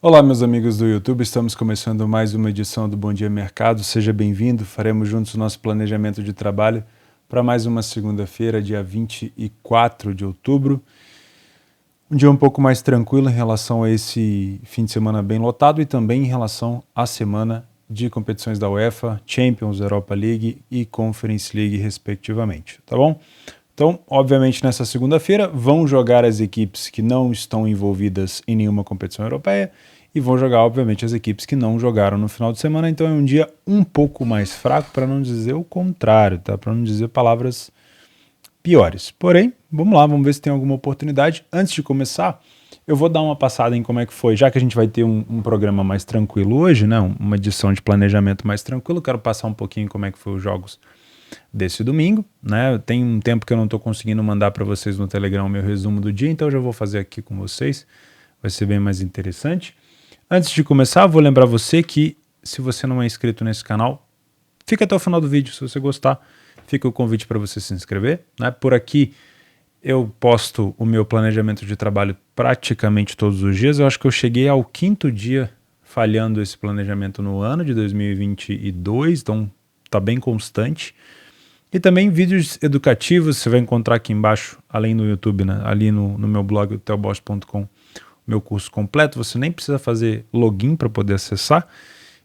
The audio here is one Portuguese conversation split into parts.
Olá, meus amigos do YouTube, estamos começando mais uma edição do Bom Dia Mercado. Seja bem-vindo, faremos juntos o nosso planejamento de trabalho para mais uma segunda-feira, dia 24 de outubro. Um dia um pouco mais tranquilo em relação a esse fim de semana bem lotado e também em relação à semana de competições da UEFA, Champions, Europa League e Conference League, respectivamente, tá bom? Então, obviamente, nessa segunda-feira vão jogar as equipes que não estão envolvidas em nenhuma competição europeia e vão jogar, obviamente, as equipes que não jogaram no final de semana. Então é um dia um pouco mais fraco, para não dizer o contrário, tá? Para não dizer palavras piores. Porém, vamos lá, vamos ver se tem alguma oportunidade. Antes de começar, eu vou dar uma passada em como é que foi, já que a gente vai ter um programa mais tranquilo hoje, né? Uma edição de planejamento mais tranquilo, quero passar um pouquinho como é que foi os jogos desse domingo, né? Tem um tempo que eu não estou conseguindo mandar para vocês no Telegram o meu resumo do dia, então eu já vou fazer aqui com vocês, vai ser bem mais interessante. Antes de começar, vou lembrar você que, se você não é inscrito nesse canal, fica até o final do vídeo, se você gostar, fica o convite para você se inscrever, né? Por aqui eu posto o meu planejamento de trabalho praticamente todos os dias, eu acho que eu cheguei ao 5º dia falhando esse planejamento no ano de 2022, então tá bem constante. E também vídeos educativos, você vai encontrar aqui embaixo, além no YouTube, né? Ali no meu blog, theoboss.com, meu curso completo, você nem precisa fazer login para poder acessar.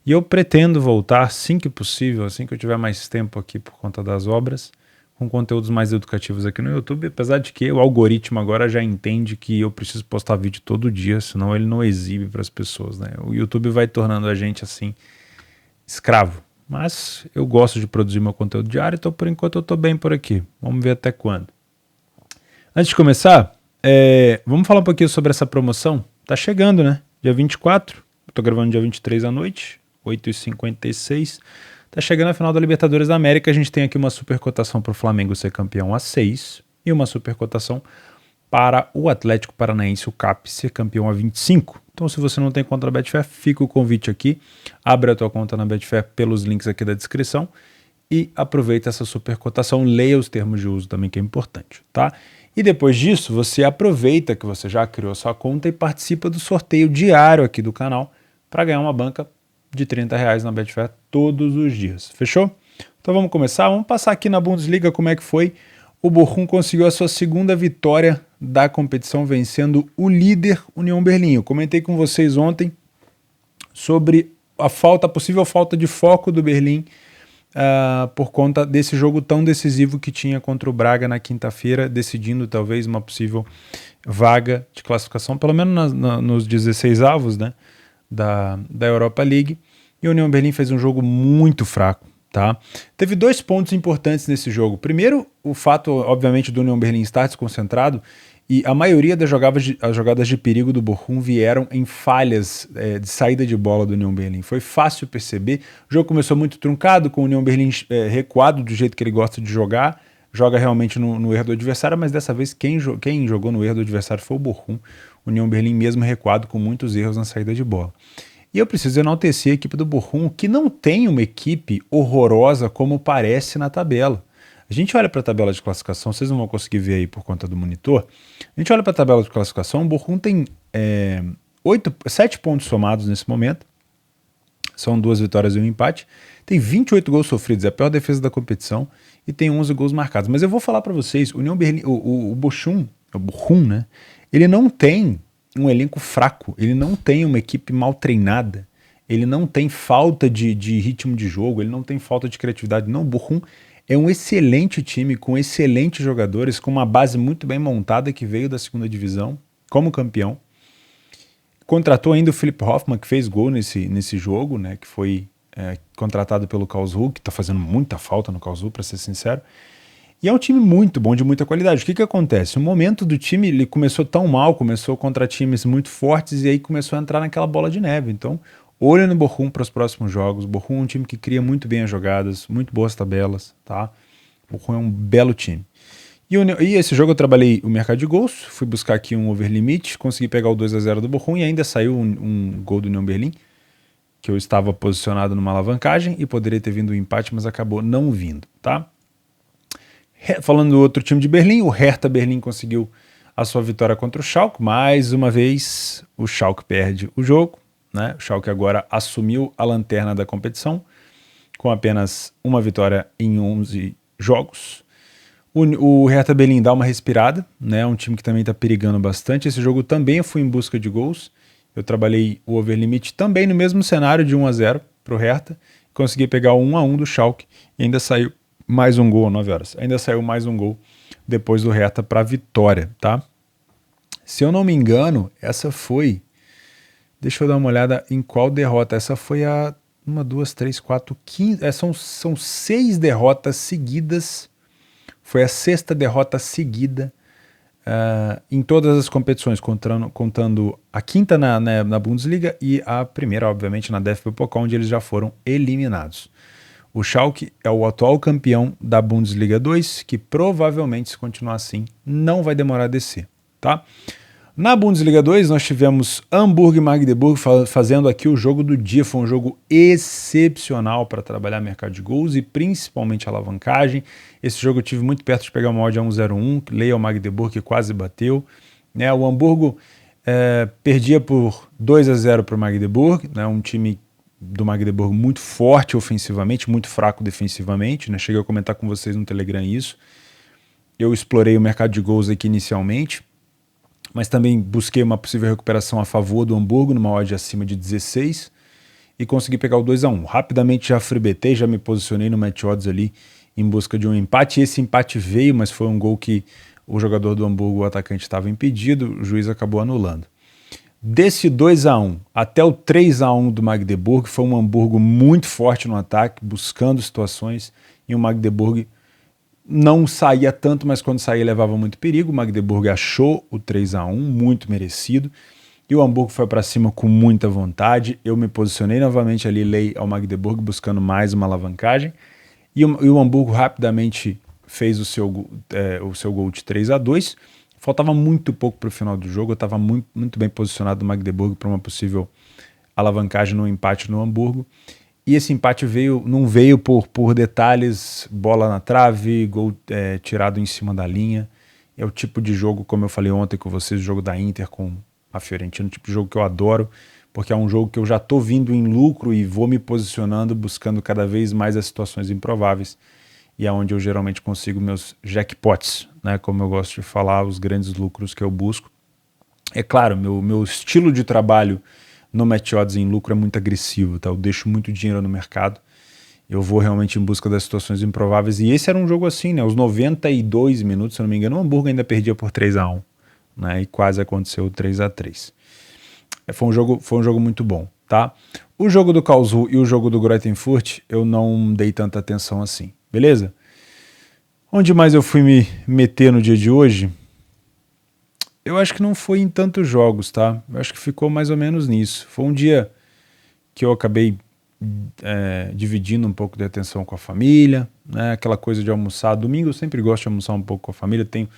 E eu pretendo voltar, assim que possível, assim que eu tiver mais tempo aqui por conta das obras, com conteúdos mais educativos aqui no YouTube, apesar de que o algoritmo agora já entende que eu preciso postar vídeo todo dia, senão ele não exibe para as pessoas, né? O YouTube vai tornando a gente assim, escravo. Mas eu gosto de produzir meu conteúdo diário, então por enquanto eu estou bem por aqui. Vamos ver até quando. Antes de começar, vamos falar um pouquinho sobre essa promoção. Tá chegando, né? Dia 24, estou gravando dia 23 à noite, 8h56. Tá chegando a final da Libertadores da América. A gente tem aqui uma super cotação para o Flamengo ser campeão a 6 e uma super cotação para o Atlético Paranaense, o CAP, ser campeão a 25. Então, se você não tem conta na Betfair, fica o convite aqui. Abre a tua conta na Betfair pelos links aqui da descrição e aproveita essa super cotação. Leia os termos de uso também, que é importante, tá? E depois disso, você aproveita que você já criou sua conta e participa do sorteio diário aqui do canal para ganhar uma banca de R$30 na Betfair todos os dias. Fechou? Então vamos começar. Vamos passar aqui na Bundesliga como é que foi. O Bochum conseguiu a sua segunda vitória da competição, vencendo o líder União Berlim. Eu comentei com vocês ontem sobre a possível falta de foco do Berlim por conta desse jogo tão decisivo que tinha contra o Braga na quinta-feira, decidindo talvez uma possível vaga de classificação, pelo menos nos 16 avos, né, da Europa League. E o União Berlim fez um jogo muito fraco. Tá? Teve 2 pontos importantes nesse jogo. Primeiro, o fato, obviamente, do União Berlim estar desconcentrado e a maioria das jogadas de perigo do Bochum vieram em falhas de saída de bola do União Berlim. Foi fácil perceber. O jogo começou muito truncado, com o União Berlim recuado do jeito que ele gosta de jogar. Joga realmente no erro do adversário, mas dessa vez quem jogou no erro do adversário foi o Bochum. O União Berlim mesmo recuado com muitos erros na saída de bola. E eu preciso enaltecer a equipe do Bochum, que não tem uma equipe horrorosa como parece na tabela. A gente olha para a tabela de classificação, vocês não vão conseguir ver aí por conta do monitor. A gente olha para a tabela de classificação, o Bochum tem 7 pontos somados nesse momento. São 2 vitórias e um empate. Tem 28 gols sofridos, é a pior defesa da competição, e tem 11 gols marcados. Mas eu vou falar para vocês, o Bochum, né? Ele não tem um elenco fraco, ele não tem uma equipe mal treinada, ele não tem falta de ritmo de jogo, ele não tem falta de criatividade. Não, o Bochum é um excelente time, com excelentes jogadores, com uma base muito bem montada que veio da segunda divisão como campeão. Contratou ainda o Philipp Hoffmann, que fez gol nesse jogo, né, que foi contratado pelo Karlsruhe, que está fazendo muita falta no Karlsruhe, para ser sincero. E é um time muito bom, de muita qualidade. O que acontece? O momento do time ele começou tão mal, começou contra times muito fortes e aí começou a entrar naquela bola de neve. Então, olha no Bochum para os próximos jogos. O Bochum é um time que cria muito bem as jogadas, muito boas tabelas, tá? O Bochum é um belo time. E esse jogo eu trabalhei o mercado de gols, fui buscar aqui um over limit, consegui pegar o 2-0 do Bochum e ainda saiu um gol do União Berlim, que eu estava posicionado numa alavancagem e poderia ter vindo um empate, mas acabou não vindo, tá? Falando do outro time de Berlim, o Hertha Berlim conseguiu a sua vitória contra o Schalke. Mais uma vez, o Schalke perde o jogo. né? O Schalke agora assumiu a lanterna da competição, com apenas uma vitória em 11 jogos. O Hertha Berlim dá uma respirada, né? Um time que também está perigando bastante. Esse jogo também eu fui em busca de gols. Eu trabalhei o over limit também no mesmo cenário de 1-0 para o Hertha. Consegui pegar o 1-1 do Schalke e ainda saiu mais um gol, 9 horas. Ainda saiu mais um gol depois do Hertha para a vitória, tá? Se eu não me engano, essa foi... Deixa eu dar uma olhada em qual derrota. Essa foi a 1, 2, 3, 4, 15... São 6 derrotas seguidas. Foi a 6ª derrota seguida em todas as competições, contando a 5ª na Bundesliga e a primeira, obviamente, na DFB Pokal, onde eles já foram eliminados. O Schalke é o atual campeão da Bundesliga 2, que provavelmente, se continuar assim, não vai demorar a descer, tá? Na Bundesliga 2, nós tivemos Hamburgo e Magdeburg fazendo aqui o jogo do dia. Foi um jogo excepcional para trabalhar mercado de gols e principalmente alavancagem. Esse jogo eu tive muito perto de pegar uma odd a 1,01, leia o Magdeburg, que quase bateu, né? O Hamburgo perdia por 2-0 para o Magdeburg, né? Um time do Magdeburg muito forte ofensivamente, muito fraco defensivamente, né? Cheguei a comentar com vocês no Telegram isso. Eu explorei o mercado de gols aqui inicialmente, mas também busquei uma possível recuperação a favor do Hamburgo, numa odd acima de 16, e consegui pegar o 2-1. Rapidamente já freebetei, já me posicionei no match odds ali em busca de um empate. Esse empate veio, mas foi um gol que o jogador do Hamburgo, o atacante, estava impedido, o juiz acabou anulando. Desse 2-1 até o 3-1 do Magdeburg, foi um Hamburgo muito forte no ataque, buscando situações, e o Magdeburg não saía tanto, mas quando saía levava muito perigo. O Magdeburg achou o 3-1, muito merecido, e o Hamburgo foi para cima com muita vontade. Eu me posicionei novamente ali, lei ao Magdeburg, buscando mais uma alavancagem, e o Hamburgo rapidamente fez o seu gol de 3-2. Faltava muito pouco para o final do jogo, eu estava muito bem posicionado no Magdeburg para uma possível alavancagem no empate no Hamburgo. E esse empate não veio por detalhes, bola na trave, gol tirado em cima da linha. É o tipo de jogo, como eu falei ontem com vocês, o jogo da Inter com a Fiorentina, o tipo de jogo que eu adoro, porque é um jogo que eu já estou vindo em lucro e vou me posicionando, buscando cada vez mais as situações improváveis. E é onde eu geralmente consigo meus jackpots, né? Como eu gosto de falar, os grandes lucros que eu busco. É claro, meu estilo de trabalho no match odds em lucro é muito agressivo, tá? Eu deixo muito dinheiro no mercado, eu vou realmente em busca das situações improváveis, e esse era um jogo assim, né? Os 92 minutos, se eu não me engano, o Hamburgo ainda perdia por 3-1, né? E quase aconteceu o 3-3. Foi um jogo muito bom, tá? O jogo do Karlsruhe e o jogo do Greuther Fürth eu não dei tanta atenção assim, beleza? Onde mais eu fui me meter no dia de hoje? Eu acho que não foi em tantos jogos, tá? Eu acho que ficou mais ou menos nisso. Foi um dia que eu acabei dividindo um pouco de atenção com a família, né? Aquela coisa de almoçar. Domingo eu sempre gosto de almoçar um pouco com a família, tenho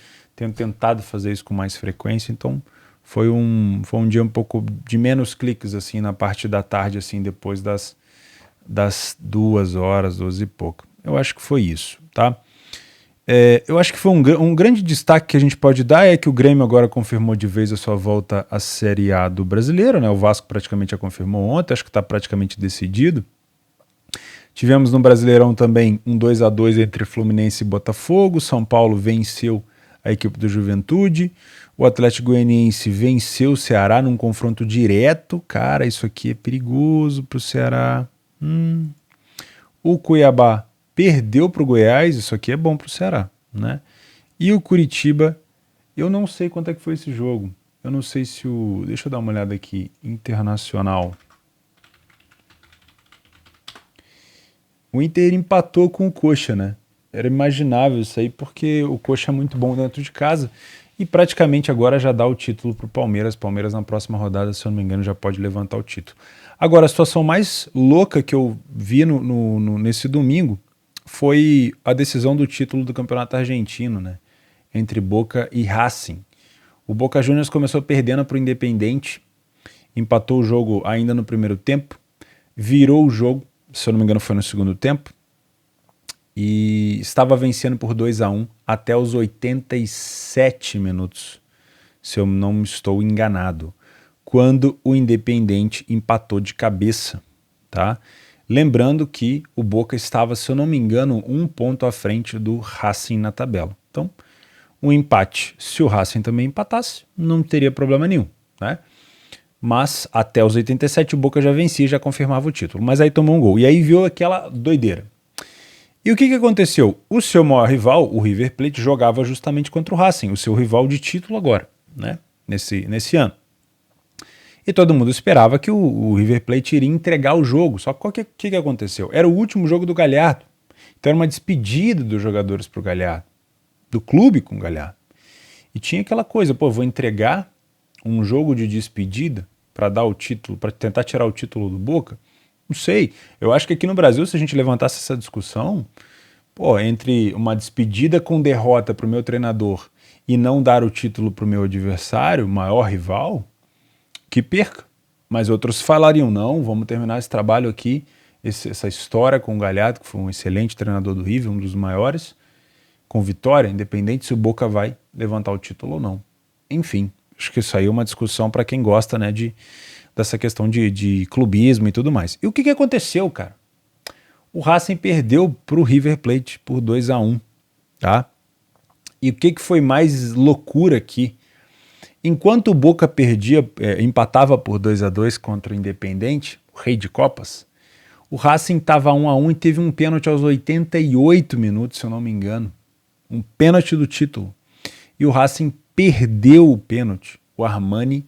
tentado fazer isso com mais frequência, então foi um dia um pouco de menos cliques, assim, na parte da tarde, assim, depois das 2 horas, 12 e pouco. Eu acho que foi isso, tá? Eu acho que foi um grande destaque que a gente pode dar é que o Grêmio agora confirmou de vez a sua volta à Série A do Brasileiro, né? O Vasco praticamente já confirmou ontem, acho que está praticamente decidido. Tivemos no Brasileirão também um 2-2 entre Fluminense e Botafogo. São Paulo venceu a equipe do Juventude. O Atlético Goianiense venceu o Ceará num confronto direto. Cara, isso aqui é perigoso para o Ceará. O Cuiabá perdeu para o Goiás, isso aqui é bom para o Ceará, né? E o Curitiba, eu não sei quanto é que foi esse jogo. Eu não sei se deixa eu dar uma olhada aqui. Internacional. O Inter empatou com o Coxa, né? Era imaginável isso aí, porque o Coxa é muito bom dentro de casa e praticamente agora já dá o título para o Palmeiras. Palmeiras na próxima rodada, se eu não me engano, já pode levantar o título. Agora, a situação mais louca que eu vi nesse domingo foi a decisão do título do Campeonato Argentino, né? Entre Boca e Racing. O Boca Juniors começou perdendo para o Independiente, empatou o jogo ainda no primeiro tempo, virou o jogo, se eu não me engano foi no segundo tempo, e estava vencendo por 2-1 até os 87 minutos, se eu não me estou enganado. quando o Independiente empatou de cabeça, tá? Lembrando que o Boca estava, se eu não me engano, 1 ponto à frente do Racing na tabela. Então, um empate, se o Racing também empatasse, não teria problema nenhum, né? Mas até os 87 o Boca já vencia e já confirmava o título. Mas aí tomou um gol. E aí viu aquela doideira. E o que aconteceu? O seu maior rival, o River Plate, jogava justamente contra o Racing, o seu rival de título agora, né? Nesse ano. E todo mundo esperava que o River Plate iria entregar o jogo. Só que o que aconteceu? Era o último jogo do Galhardo. Então era uma despedida dos jogadores para o Galhardo, do clube com o Galhardo. E tinha aquela coisa, pô, vou entregar um jogo de despedida para dar o título, para tentar tirar o título do Boca? Não sei. Eu acho que aqui no Brasil, se a gente levantasse essa discussão, pô, entre uma despedida com derrota para o meu treinador e não dar o título para o meu adversário, maior rival, que perca. Mas outros falariam, não, vamos terminar esse trabalho aqui, essa história com o Galhardo, que foi um excelente treinador do River, um dos maiores, com vitória, independente se o Boca vai levantar o título ou não. Enfim, acho que isso aí é uma discussão para quem gosta, né, dessa questão de clubismo e tudo mais. E o que aconteceu, cara? O Racing perdeu para o River Plate por 2-1, tá? E o que foi mais loucura aqui? Enquanto o Boca empatava por 2-2 contra o Independente, o rei de copas, o Racing estava 1-1 e teve um pênalti aos 88 minutos, se eu não me engano. Um pênalti do título. E o Racing perdeu o pênalti. O Armani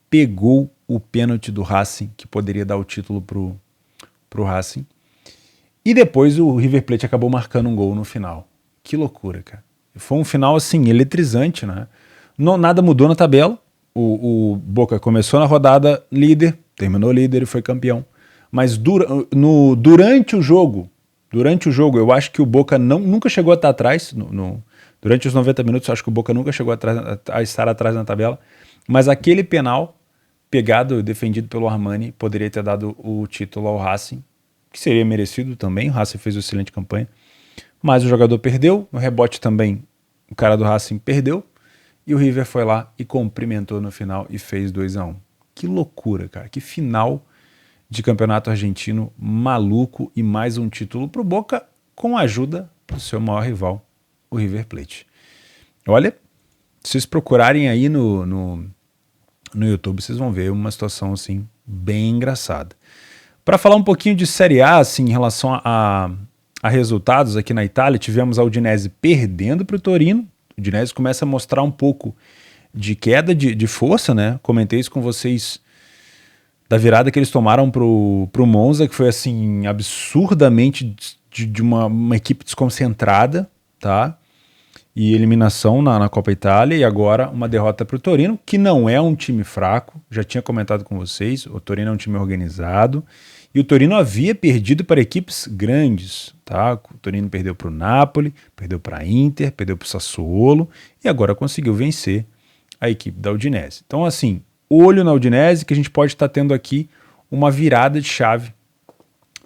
pegou o pênalti do Racing, que poderia dar o título pro Racing. E depois o River Plate acabou marcando um gol no final. Que loucura, cara. Foi um final, assim, eletrizante, né? Nada mudou na tabela. O Boca começou na rodada líder, terminou líder e foi campeão. Mas durante o jogo, eu acho que o Boca nunca chegou a estar atrás. Durante os 90 minutos, eu acho que o Boca nunca chegou a estar atrás na tabela. Mas aquele penal pegado, defendido pelo Armani, poderia ter dado o título ao Racing, que seria merecido também. O Racing fez uma excelente campanha. Mas o jogador perdeu, no rebote também o cara do Racing perdeu. E o River foi lá e cumprimentou no final e fez 2-1. Que loucura, cara. Que final de campeonato argentino maluco e mais um título pro Boca com a ajuda do seu maior rival, o River Plate. Olha, se vocês procurarem aí no YouTube, vocês vão ver uma situação assim bem engraçada. Para falar um pouquinho de Série A, assim, em relação a resultados aqui na Itália, tivemos a Udinese perdendo para o Torino. O Udinese começa a mostrar um pouco de queda de força, né? Comentei isso com vocês da virada que eles tomaram pro Monza, que foi assim, absurdamente de uma equipe desconcentrada, tá? E eliminação na Copa Itália, e agora uma derrota para o Torino, que não é um time fraco, já tinha comentado com vocês, o Torino é um time organizado, e o Torino havia perdido para equipes grandes, tá? O Torino perdeu para o Napoli, perdeu para a Inter, perdeu para o Sassuolo, e agora conseguiu vencer a equipe da Udinese. Então, assim, olho na Udinese, que a gente pode estar tendo aqui uma virada de chave.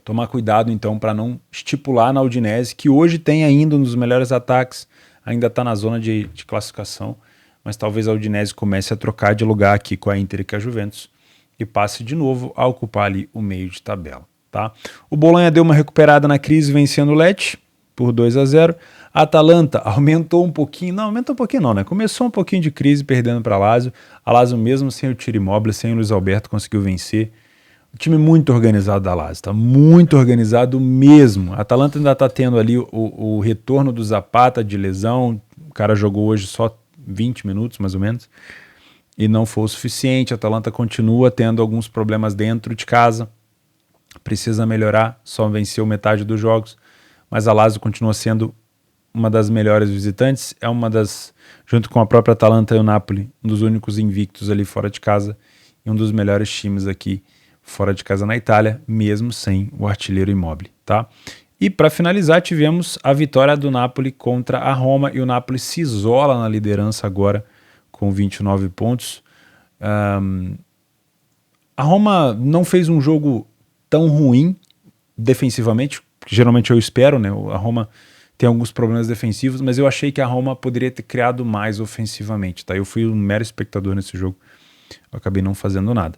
Tomar cuidado, então, para não estipular na Udinese, que hoje tem ainda um dos melhores ataques, ainda está na zona de classificação, mas talvez a Udinese comece a trocar de lugar aqui com a Inter e com a Juventus e passe de novo a ocupar ali o meio de tabela, tá? O Bolonha deu uma recuperada na crise vencendo o Lecce por 2-0. A Atalanta aumentou um pouquinho, não, né? Começou um pouquinho de crise perdendo para a Lazio. A Lazio mesmo sem o Ciro Immobile, sem o Luiz Alberto, conseguiu vencer. O time muito organizado da Lazio, tá muito organizado mesmo. A Atalanta ainda está tendo ali o retorno do Zapata de lesão. O cara jogou hoje só 20 minutos, mais ou menos, e não foi o suficiente. A Atalanta continua tendo alguns problemas dentro de casa. Precisa melhorar, só venceu metade dos jogos. Mas a Lazio continua sendo uma das melhores visitantes. É uma das, junto com a própria Atalanta e o Napoli, um dos únicos invictos ali fora de casa. E um dos melhores times aqui fora de casa na Itália, mesmo sem o artilheiro Immobile, tá? E para finalizar, tivemos a vitória do Napoli contra a Roma, e o Napoli se isola na liderança agora com 29 pontos. A Roma não fez um jogo tão ruim defensivamente, que geralmente eu espero, né? A Roma tem alguns problemas defensivos, mas eu achei que a Roma poderia ter criado mais ofensivamente, tá? Eu fui um mero espectador nesse jogo. eu acabei não fazendo nada.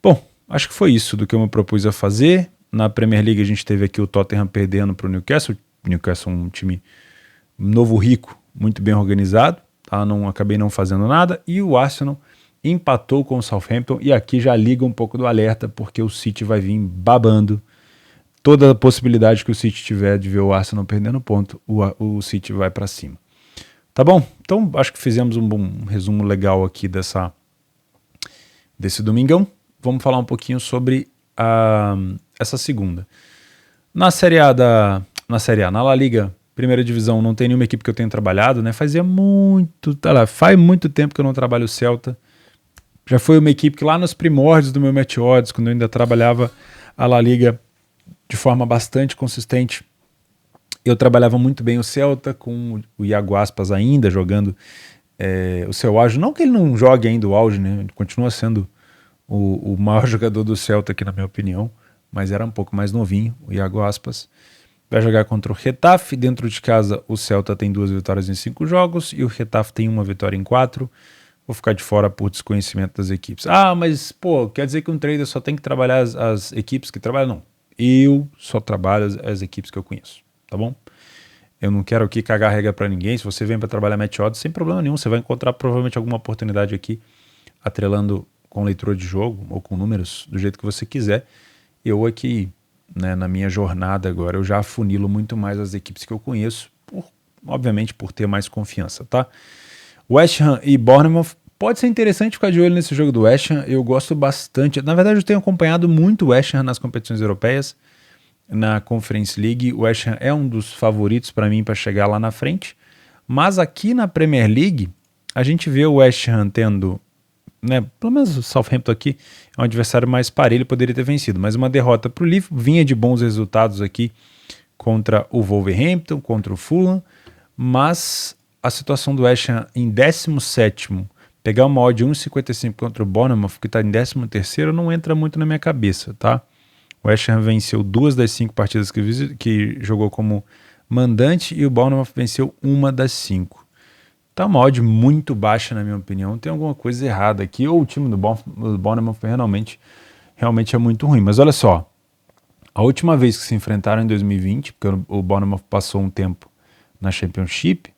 Bom, acho que foi isso do que eu me propus a fazer. Na Premier League a gente teve aqui o Tottenham perdendo para o Newcastle. Newcastle é um time novo, rico, muito bem organizado. Tá? Acabei não fazendo nada. E o Arsenal empatou com o Southampton. E aqui já liga um pouco do alerta, porque o City vai vir babando. Toda a possibilidade que o City tiver de ver o Arsenal perdendo ponto, o City vai para cima. Tá bom? Então acho que fizemos um resumo legal aqui desse domingão. Vamos falar um pouquinho sobre essa segunda. Na Série A, na La Liga, primeira divisão, não tem nenhuma equipe que eu tenha trabalhado, né? Faz muito tempo que eu não trabalho o Celta. Já foi uma equipe que lá nos primórdios do meu Match Odds, quando eu ainda trabalhava a La Liga de forma bastante consistente, eu trabalhava muito bem o Celta, com o Iago Aspas ainda jogando o seu auge. Não que ele não jogue ainda o auge, né? Ele continua sendo o maior jogador do Celta aqui, na minha opinião, mas era um pouco mais novinho, o Iago Aspas. Vai jogar contra o Getafe. Dentro de casa, o Celta tem 2 vitórias em 5 jogos e o Getafe tem 1 vitória em 4. Vou ficar de fora por desconhecimento das equipes. Mas, quer dizer que um trader só tem que trabalhar as equipes que trabalham? Não. Eu só trabalho as equipes que eu conheço, tá bom? Eu não quero aqui cagar a regra para ninguém. Se você vem para trabalhar Match Odds, sem problema nenhum, você vai encontrar provavelmente alguma oportunidade aqui, atrelando com leitura de jogo ou com números, do jeito que você quiser. Eu aqui, né, na minha jornada agora, eu já afunilo muito mais as equipes que eu conheço, obviamente por ter mais confiança, tá? West Ham e Bournemouth, pode ser interessante ficar de olho nesse jogo do West Ham, eu gosto bastante. Na verdade, eu tenho acompanhado muito o West Ham nas competições europeias, na Conference League. O West Ham é um dos favoritos para mim para chegar lá na frente, mas aqui na Premier League, a gente vê o West Ham tendo, né, pelo menos o Southampton aqui é um adversário mais parelho, poderia ter vencido, mas uma derrota para o Liverpool, vinha de bons resultados aqui contra o Wolverhampton, contra o Fulham, mas a situação do West Ham em 17º, pegar uma odd de 1,55 contra o Bournemouth, que está em 13º, não entra muito na minha cabeça, tá? O West Ham venceu 2 das 5 partidas que jogou como mandante e o Bournemouth venceu 1 das 5. Tá uma odd muito baixa, na minha opinião. Tem alguma coisa errada aqui, ou o time do Bournemouth realmente é muito ruim. Mas olha só, a última vez que se enfrentaram em 2020, porque o Bournemouth passou um tempo na Championship,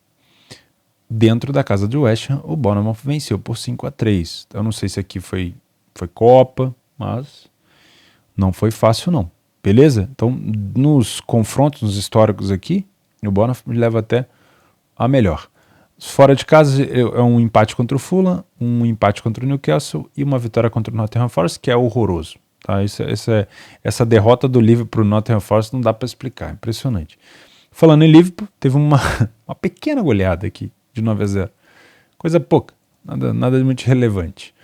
dentro da casa do West Ham, o Bournemouth venceu por 5-3. Eu não sei se aqui foi Copa, mas não foi fácil não. Beleza? Então, nos confrontos, nos históricos aqui, o Bournemouth leva até a melhor. Fora de casa é um empate contra o Fulham, um empate contra o Newcastle e uma vitória contra o Nottingham Forest, que é horroroso. Tá? Essa derrota do Liverpool para o Nottingham Forest não dá para explicar, impressionante. Falando em Liverpool, teve uma pequena goleada aqui, de 9-0. Coisa pouca, nada de muito relevante.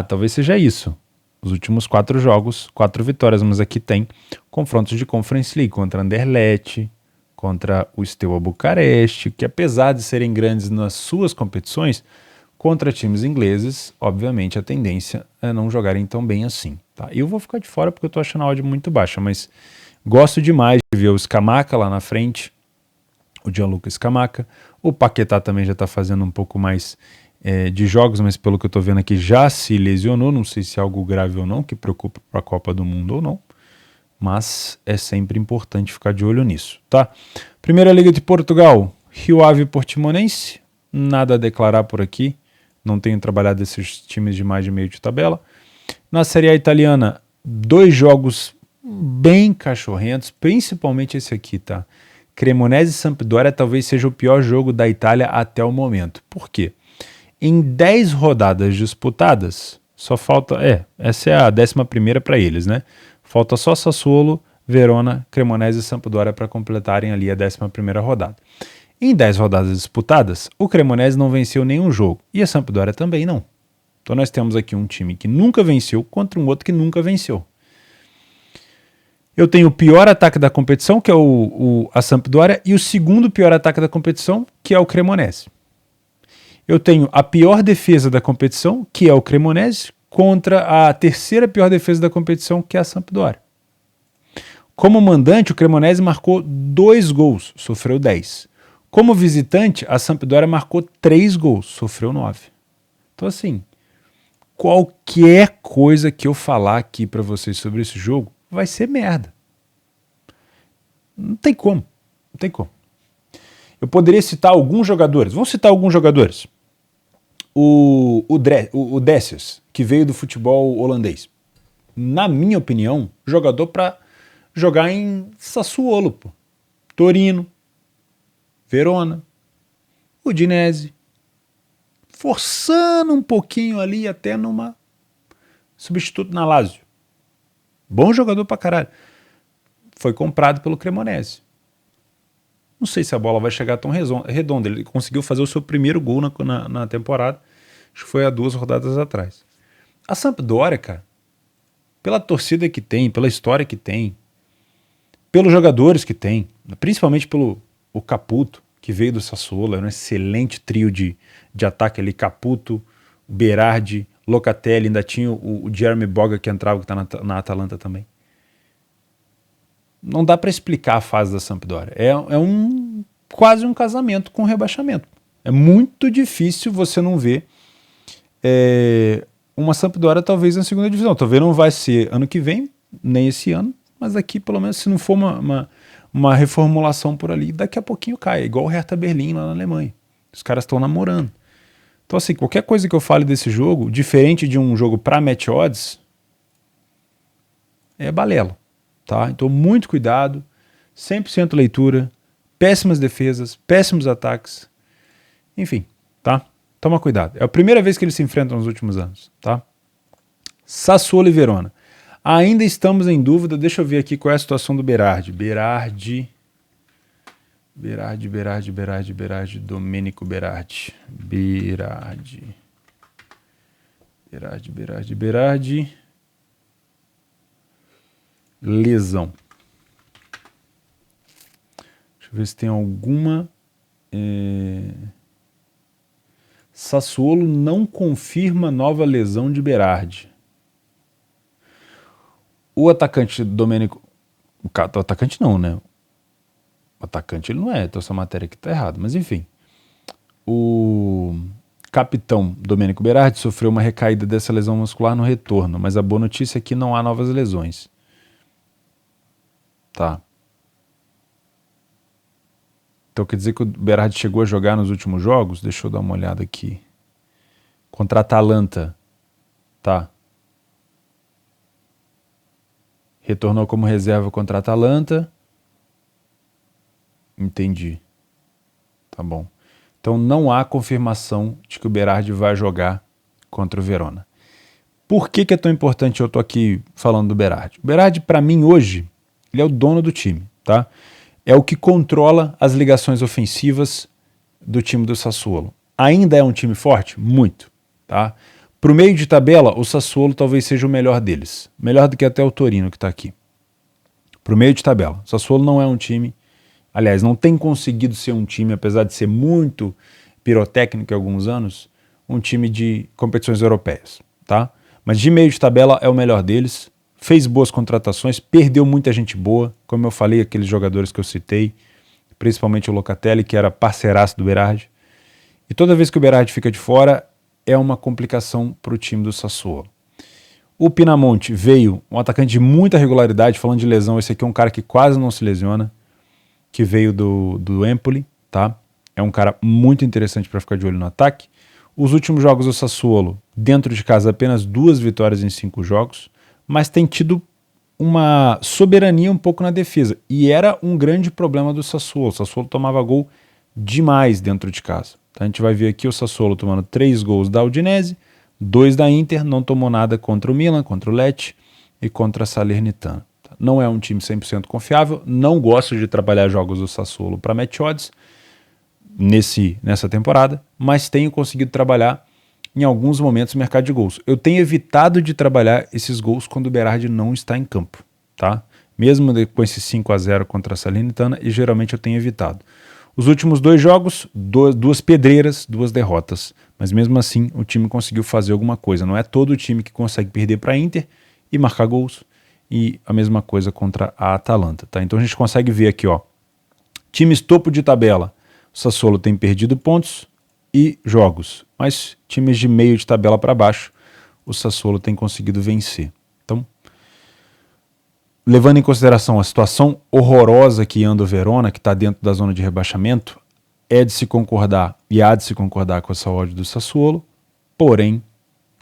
Talvez seja isso. Os últimos 4 jogos, 4 vitórias, mas aqui tem confrontos de Conference League contra Anderlecht, contra o Steaua Bucareste, que apesar de serem grandes nas suas competições, contra times ingleses, obviamente a tendência é não jogarem tão bem assim. Tá? Eu vou ficar de fora porque eu tô achando a odd muito baixa, mas gosto demais de ver o Scamacca lá na frente, o Gianluca Scamacca. O Paquetá também já está fazendo um pouco mais de jogos, mas pelo que eu estou vendo aqui já se lesionou, não sei se é algo grave ou não, que preocupa para a Copa do Mundo ou não, mas é sempre importante ficar de olho nisso, tá? Primeira Liga de Portugal, Rio Ave e Portimonense, nada a declarar por aqui, não tenho trabalhado esses times de mais de meio de tabela. Na Série A italiana, 2 jogos bem cachorrentos, principalmente esse aqui, tá? Cremonese e Sampdoria talvez seja o pior jogo da Itália até o momento. Por quê? Em 10 rodadas disputadas, só falta... essa é a 11ª para eles, né? Falta só Sassuolo, Verona, Cremonese e Sampdoria para completarem ali a 11ª rodada. Em 10 rodadas disputadas, o Cremonese não venceu nenhum jogo e a Sampdoria também não. Então nós temos aqui um time que nunca venceu contra um outro que nunca venceu. Eu tenho o pior ataque da competição, que é a Sampdoria, e o segundo pior ataque da competição, que é o Cremonese. Eu tenho a pior defesa da competição, que é o Cremonese, contra a terceira pior defesa da competição, que é a Sampdoria. Como mandante, o Cremonese marcou 2 gols, sofreu 10. Como visitante, a Sampdoria marcou 3 gols, sofreu 9. Então assim, qualquer coisa que eu falar aqui para vocês sobre esse jogo vai ser merda. Não tem como. Não tem como. Eu poderia citar alguns jogadores. Vamos citar alguns jogadores. O Dessius, que veio do futebol holandês. Na minha opinião, jogador para jogar em Sassuolo, pô. Torino, Verona, Udinese, forçando um pouquinho ali até numa substituto na Lazio. Bom jogador pra caralho. Foi comprado pelo Cremonese. Não sei se a bola vai chegar tão redonda. Ele conseguiu fazer o seu primeiro gol na temporada. Acho que foi há 2 rodadas atrás. A Sampdoria, cara, pela torcida que tem, pela história que tem, pelos jogadores que tem, principalmente pelo o Caputo, que veio do Sassuolo, era um excelente trio de ataque ali, Caputo, Berardi, Locatelli, ainda tinha o Jeremy Boga que entrava, que está na Atalanta também. Não dá para explicar a fase da Sampdoria. É quase um casamento com rebaixamento. É muito difícil você não ver uma Sampdoria talvez na segunda divisão. Talvez não vai ser ano que vem, nem esse ano, mas aqui pelo menos se não for uma reformulação por ali, daqui a pouquinho cai. Igual o Hertha Berlim lá na Alemanha. Os caras estão namorando. Então assim, qualquer coisa que eu fale desse jogo, diferente de um jogo para match odds, é balela. Tá? Então muito cuidado, 100% leitura, péssimas defesas, péssimos ataques, enfim, tá? Toma cuidado. É a primeira vez que eles se enfrentam nos últimos anos, tá? Sassuolo e Verona. Ainda estamos em dúvida, deixa eu ver aqui qual é a situação do Berardi. Berardi, Domenico Berardi. Berardi. Lesão. Deixa eu ver se tem alguma. Sassuolo não confirma nova lesão de Berardi. O atacante Domenico. O atacante não, né? O atacante ele não é, então essa matéria aqui tá errada, mas enfim. O capitão Domenico Berardi sofreu uma recaída dessa lesão muscular no retorno, mas a boa notícia é que não há novas lesões. Tá. Então quer dizer que o Berardi chegou a jogar nos últimos jogos? Deixa eu dar uma olhada aqui. Contra a Atalanta. Tá. Retornou como reserva contra a Atalanta. Entendi. Tá bom. Então não há confirmação de que o Berardi vai jogar contra o Verona. Por que é tão importante eu tô aqui falando do Berardi? O Berardi, para mim, hoje, ele é o dono do time, tá? É o que controla as ligações ofensivas do time do Sassuolo. Ainda é um time forte? Muito, tá? Pro meio de tabela, o Sassuolo talvez seja o melhor deles. Melhor do que até o Torino que tá aqui. Pro meio de tabela. O Sassuolo não é um time... Aliás, não tem conseguido ser um time, apesar de ser muito pirotécnico em alguns anos, um time de competições europeias, tá? Mas de meio de tabela é o melhor deles. Fez boas contratações, perdeu muita gente boa, como eu falei, aqueles jogadores que eu citei, principalmente o Locatelli, que era parceiraço do Berardi. E toda vez que o Berardi fica de fora, é uma complicação para o time do Sassuolo. O Pinamonti veio, um atacante de muita regularidade, falando de lesão, esse aqui é um cara que quase não se lesiona, que veio do Empoli, tá? É um cara muito interessante para ficar de olho no ataque. Os últimos jogos do Sassuolo, dentro de casa, apenas 2 vitórias em 5 jogos, mas tem tido uma soberania um pouco na defesa. E era um grande problema do Sassuolo. O Sassuolo tomava gol demais dentro de casa. Então a gente vai ver aqui o Sassuolo tomando 3 gols da Udinese, 2 da Inter, não tomou nada contra o Milan, contra o Lecce e contra a Salernitana. Não é um time 100% confiável, não gosto de trabalhar jogos do Sassuolo para match odds nessa temporada, mas tenho conseguido trabalhar em alguns momentos no mercado de gols. Eu tenho evitado de trabalhar esses gols quando o Berardi não está em campo, tá? Mesmo com esse 5-0 contra a Salernitana, e geralmente eu tenho evitado. Os últimos 2 jogos, 2 pedreiras, 2 derrotas, mas mesmo assim o time conseguiu fazer alguma coisa. Não é todo o time que consegue perder para a Inter e marcar gols, e a mesma coisa contra a Atalanta, tá? Então a gente consegue ver aqui, ó, times topo de tabela, o Sassuolo tem perdido pontos e jogos, mas times de meio de tabela para baixo, o Sassuolo tem conseguido vencer. Então, levando em consideração a situação horrorosa que anda o Verona, que está dentro da zona de rebaixamento, é de se concordar e há de se concordar com essa odd do Sassuolo, porém,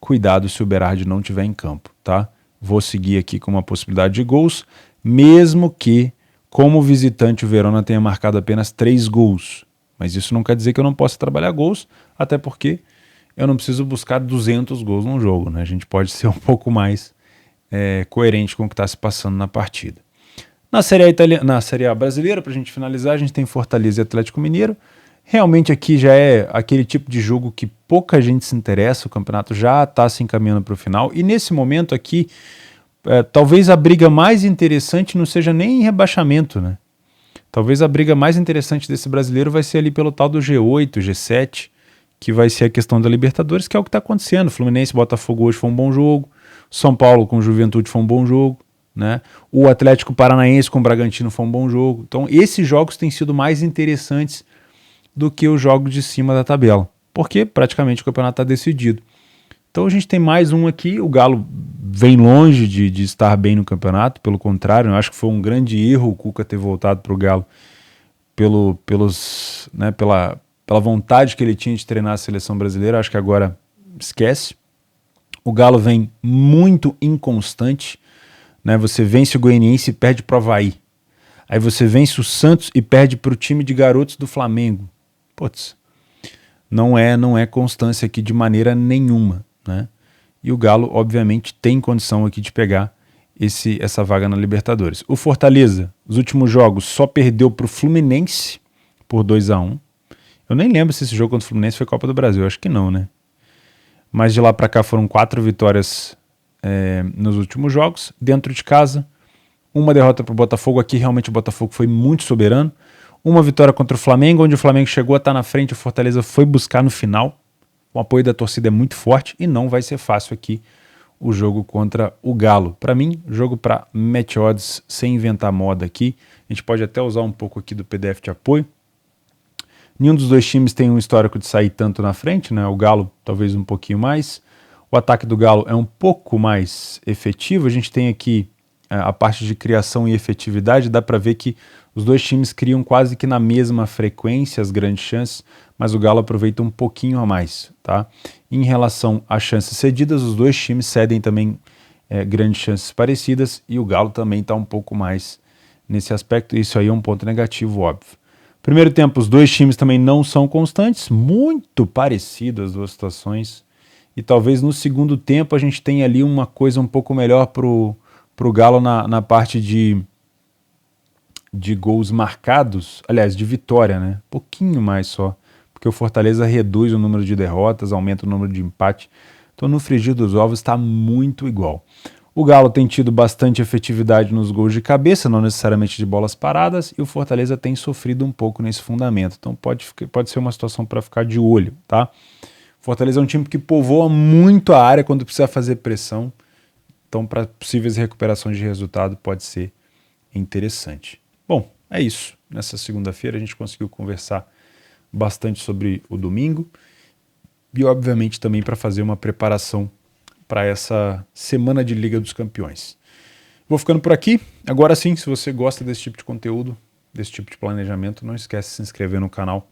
cuidado se o Berardi não estiver em campo, tá? Vou seguir aqui com uma possibilidade de gols, mesmo que, como visitante, o Verona tenha marcado apenas 3 gols. Mas isso não quer dizer que eu não possa trabalhar gols, até porque eu não preciso buscar 200 gols num jogo, né? A gente pode ser um pouco mais coerente com o que está se passando na partida. Na Série A brasileira, para a gente finalizar, a gente tem Fortaleza e Atlético Mineiro. Realmente aqui já é aquele tipo de jogo que pouca gente se interessa, o campeonato já está se encaminhando para o final, e nesse momento aqui, talvez a briga mais interessante não seja nem em rebaixamento, né? Talvez a briga mais interessante desse brasileiro vai ser ali pelo tal do G8, G7, que vai ser a questão da Libertadores, que é o que está acontecendo. Fluminense e Botafogo hoje foi um bom jogo, São Paulo com Juventude foi um bom jogo, né? O Atlético Paranaense com o Bragantino foi um bom jogo. Então esses jogos têm sido mais interessantes do que os jogos de cima da tabela, porque praticamente o campeonato está decidido. Então a gente tem mais um aqui, o Galo vem longe de estar bem no campeonato, pelo contrário, eu acho que foi um grande erro o Cuca ter voltado para o Galo pela vontade que ele tinha de treinar a seleção brasileira, acho que agora esquece. O Galo vem muito inconstante, né? Você vence o Goianiense e perde para o Avaí. Aí você vence o Santos e perde para o time de garotos do Flamengo. Putz, não é constância aqui de maneira nenhuma, né? E o Galo, obviamente, tem condição aqui de pegar essa vaga na Libertadores. O Fortaleza, os últimos jogos, só perdeu para o Fluminense por 2-1. Eu nem lembro se esse jogo contra o Fluminense foi Copa do Brasil, acho que não, né? Mas de lá para cá foram 4 vitórias nos últimos jogos, dentro de casa. Uma derrota para o Botafogo, aqui realmente o Botafogo foi muito soberano. Uma vitória contra o Flamengo, onde o Flamengo chegou a estar na frente, o Fortaleza foi buscar no final. O apoio da torcida é muito forte e não vai ser fácil aqui o jogo contra o Galo. Para mim, jogo para match odds, sem inventar moda aqui. A gente pode até usar um pouco aqui do PDF de apoio. Nenhum dos dois times tem um histórico de sair tanto na frente, né? O Galo talvez um pouquinho mais. O ataque do Galo é um pouco mais efetivo. A gente tem aqui a parte de criação e efetividade, dá para ver que os dois times criam quase que na mesma frequência as grandes chances, mas o Galo aproveita um pouquinho a mais, tá? Em relação às chances cedidas, os dois times cedem também grandes chances parecidas e o Galo também está um pouco mais nesse aspecto. Isso aí é um ponto negativo, óbvio. Primeiro tempo, os dois times também não são constantes, muito parecidas as duas situações, e talvez no segundo tempo a gente tenha ali uma coisa um pouco melhor pro Galo na parte de gols marcados, aliás, de vitória, né? Pouquinho mais só, porque o Fortaleza reduz o número de derrotas, aumenta o número de empate. Então no frigir dos ovos está muito igual. O Galo tem tido bastante efetividade nos gols de cabeça, não necessariamente de bolas paradas, e o Fortaleza tem sofrido um pouco nesse fundamento. Então pode ser uma situação para ficar de olho, tá? O Fortaleza é um time que povoa muito a área quando precisa fazer pressão. Então, para possíveis recuperações de resultado, pode ser interessante. Bom, é isso. Nessa segunda-feira a gente conseguiu conversar bastante sobre o domingo e, obviamente, também para fazer uma preparação para essa semana de Liga dos Campeões. Vou ficando por aqui. Agora sim, se você gosta desse tipo de conteúdo, desse tipo de planejamento, não esquece de se inscrever no canal.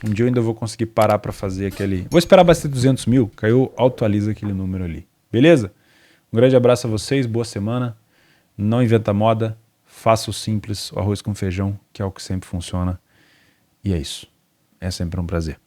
Um dia eu ainda vou conseguir parar para fazer aquele... Vou esperar bater 200 mil, que aí eu atualizo aquele número ali. Beleza? Um grande abraço a vocês, boa semana. Não inventa moda, faça o simples, o arroz com feijão, que é o que sempre funciona. E é isso. É sempre um prazer.